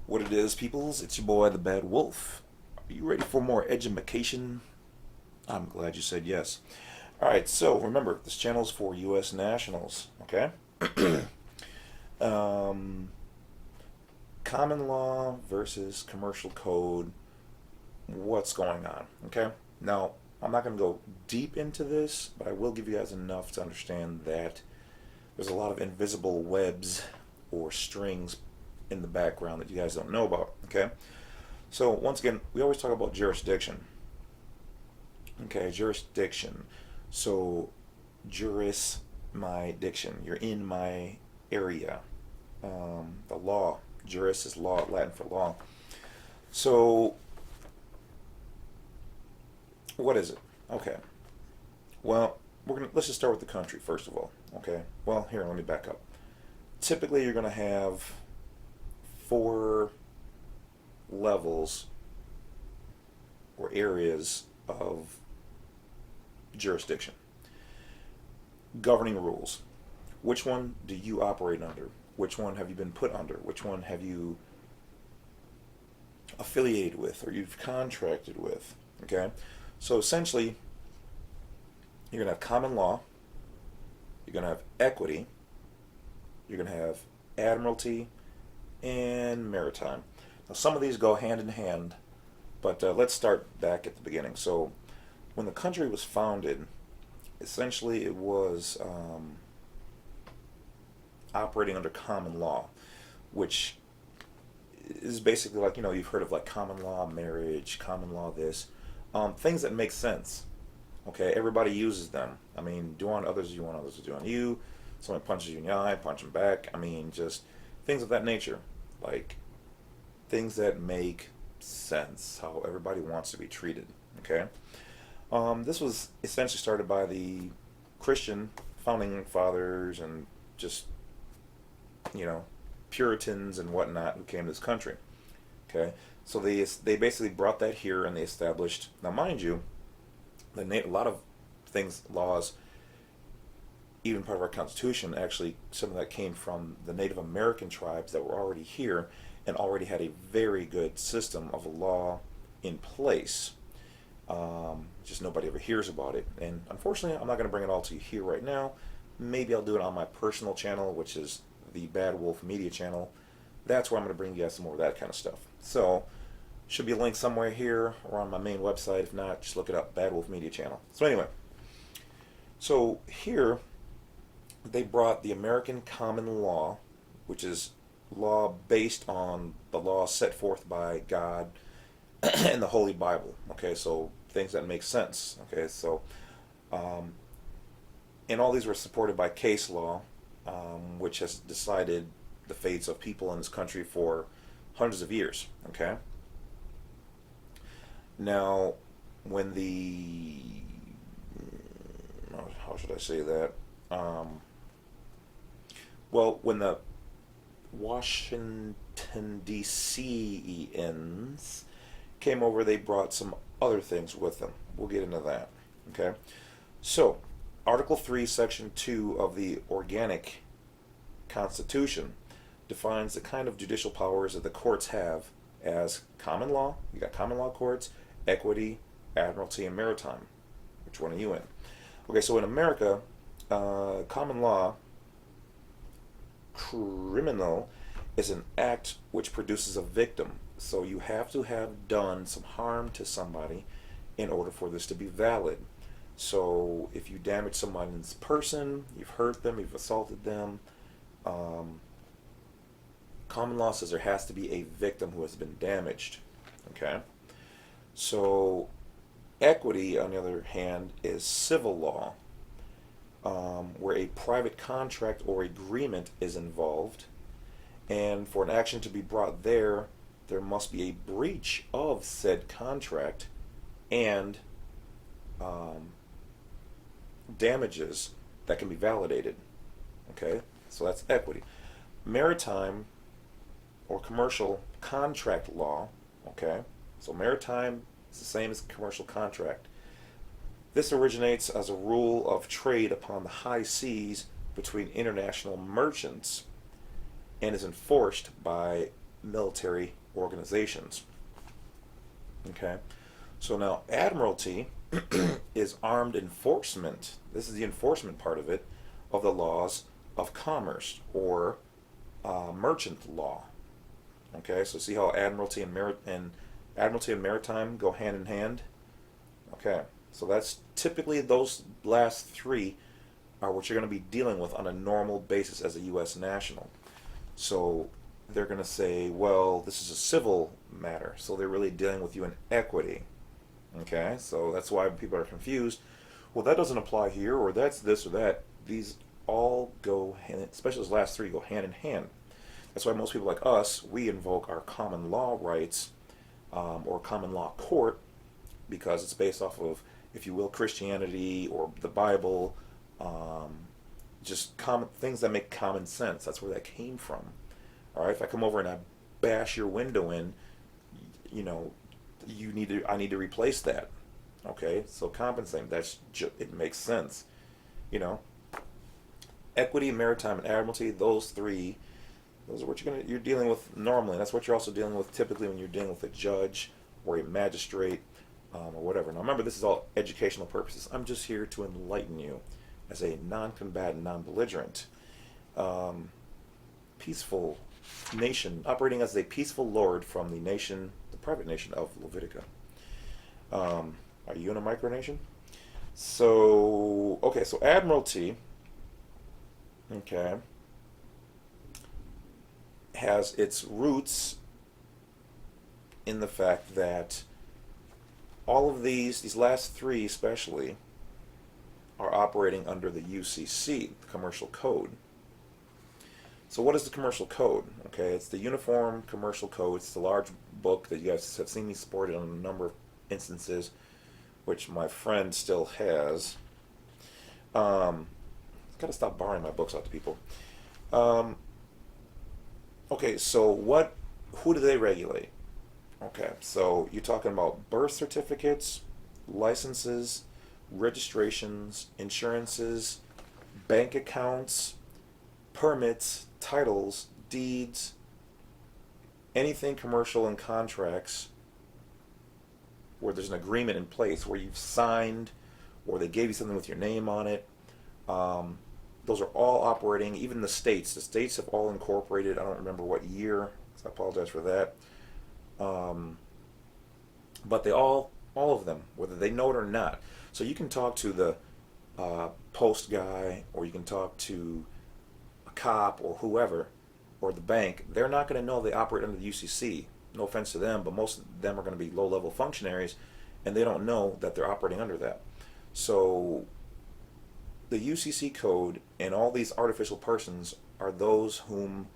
What it is, peoples, it's your boy, the Badwolf. Are you ready for more edumacation? I'm glad you said yes. Alright, so remember, this channel is for U.S. nationals, okay? um, Common law versus commercial code. What's going on, okay? Now, I'm not going to go deep into this, but I will give you guys enough to understand that there's a lot of invisible webs or strings in the background that you guys don't know about, okay? So once again, we always talk about jurisdiction. Okay, jurisdiction. So juris, my diction. You're in my area. The law. Juris is law, Latin for law. So what is it? Okay. Well, let's just start with the country first of all. Okay. Well, here, let me back up. Typically, you're gonna have 4 levels or areas of jurisdiction. Governing rules. Which one do you operate under? Which one have you been put under? Which one have you affiliated with or you've contracted with? Okay? So essentially, you're going to have common law, you're going to have equity, you're going to have Admiralty, and Maritime. Now some of these go hand in hand, but let's start back at the beginning. So when the country was founded, essentially it was operating under common law, which is basically like, you've heard of like common law marriage, common law this, things that make sense. Okay, everybody uses them. I mean, do on others as you want others to do on you. Someone punches you in the eye, punch them back. I mean, just things of that nature. Like, things that make sense, how everybody wants to be treated. Okay? This was essentially started by the Christian founding fathers and just, Puritans and whatnot who came to this country. Okay? So they basically brought that here and they established, now mind you, a lot of things, laws, even part of our Constitution, actually some of that came from the Native American tribes that were already here and already had a very good system of law in place. Just nobody ever hears about it. And unfortunately, I'm not going to bring it all to you here right now. Maybe I'll do it on my personal channel, which is the Badwolf Media channel. That's where I'm going to bring you guys some more of that kind of stuff. So, should be a link somewhere here or on my main website. If not, just look it up, Badwolf Media channel. So anyway, so here they brought the American common law, which is law based on the law set forth by God and the Holy Bible. Okay, so things that make sense. Okay, so and all these were supported by case law, which has decided the fates of people in this country for hundreds of years. Okay. Now, when how should I say that? Well, when the Washington D.C.ians came over, they brought some other things with them. We'll get into that. Okay? So, Article 3, Section 2 of the Organic Constitution defines the kind of judicial powers that the courts have as common law. You got common law courts, equity, admiralty, and maritime. Which one are you in? Okay, so in America, common law, criminal, is an act which produces a victim. So you have to have done some harm to somebody in order for this to be valid. So if you damage someone's person, you've hurt them, you've assaulted them, common law says there has to be a victim who has been damaged. Okay? So equity, on the other hand, is civil law, where a private contract or agreement is involved, and for an action to be brought there must be a breach of said contract and damages that can be validated. Okay, so that's equity. Maritime or commercial contract law. Okay, so maritime is the same as commercial contract. This originates as a rule of trade upon the high seas between international merchants and is enforced by military organizations. Okay, so now Admiralty is armed enforcement. This is the enforcement part of it, of the laws of commerce, or merchant law. Okay, so see how Admiralty and Maritime go hand in hand. Okay, so that's typically those last three are what you're going to be dealing with on a normal basis as a U.S. national. So they're going to say, well, this is a civil matter, so they're really dealing with you in equity. Okay, so that's why people are confused. Well, that doesn't apply here, or that's this or that. These all go hand, especially those last three, go hand in hand. That's why most people like us, we invoke our common law rights, or common law court, because it's based off of, if you will, Christianity or the Bible, just common things that make common sense. That's where that came from. All right, if I come over and I bash your window in, you know, I need to replace that. Okay, so compensating, it makes sense. You know, equity, maritime, and admiralty, those three, those are what you're dealing with normally. And that's what you're also dealing with typically when you're dealing with a judge or a magistrate, or whatever. Now remember, this is all educational purposes. I'm just here to enlighten you as a non-combatant, non-belligerent, peaceful nation, operating as a peaceful lord from the nation, the private nation of Levitica. Are you in a micronation? So, okay, so Admiralty, okay, has its roots in the fact that all of these last three especially, are operating under the UCC, the Commercial Code. So what is the Commercial Code? Okay, it's the Uniform Commercial Code. It's the large book that you guys have seen me sported on a number of instances, which my friend still has. Got to stop borrowing my books out to people. Okay, so who do they regulate? Okay, so you're talking about birth certificates, licenses, registrations, insurances, bank accounts, permits, titles, deeds, anything commercial and contracts where there's an agreement in place, where you've signed or they gave you something with your name on it. Those are all operating, even the states. The states have all incorporated, I don't remember what year, so I apologize for that. But they all of them, whether they know it or not. So you can talk to the post guy, or you can talk to a cop or whoever, or the bank. They're not going to know they operate under the UCC. No offense to them, but most of them are going to be low-level functionaries, and they don't know that they're operating under that. So the UCC code and all these artificial persons are those whom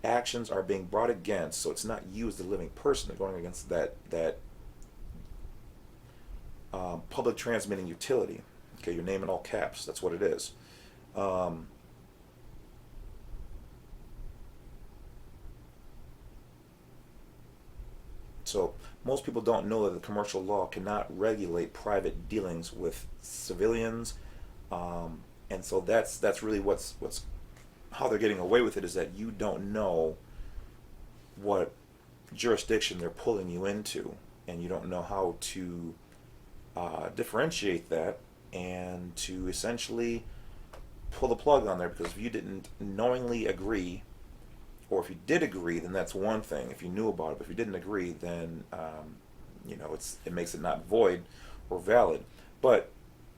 actions are being brought against. So it's not you as the living person. They're going against that public transmitting utility. Okay, your name in all caps. That's what it is. So most people don't know that the commercial law cannot regulate private dealings with civilians, and so that's really what's how they're getting away with it, is that you don't know what jurisdiction they're pulling you into, and you don't know how to differentiate that and to essentially pull the plug on there, because if you didn't knowingly agree, or if you did agree, then that's one thing. If you knew about it, but if you didn't agree, then it makes it not void or valid. But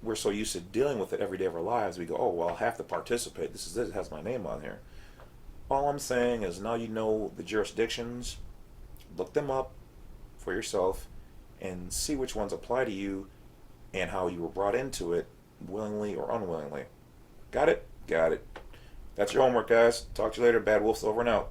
we're so used to dealing with it every day of our lives, we go, oh, well, I'll have to participate. This is it. It has my name on here. All I'm saying is, now you know the jurisdictions, look them up for yourself and see which ones apply to you and how you were brought into it, willingly or unwillingly. Got it? Got it. That's your homework, guys. Talk to you later. Badwolf's over and out.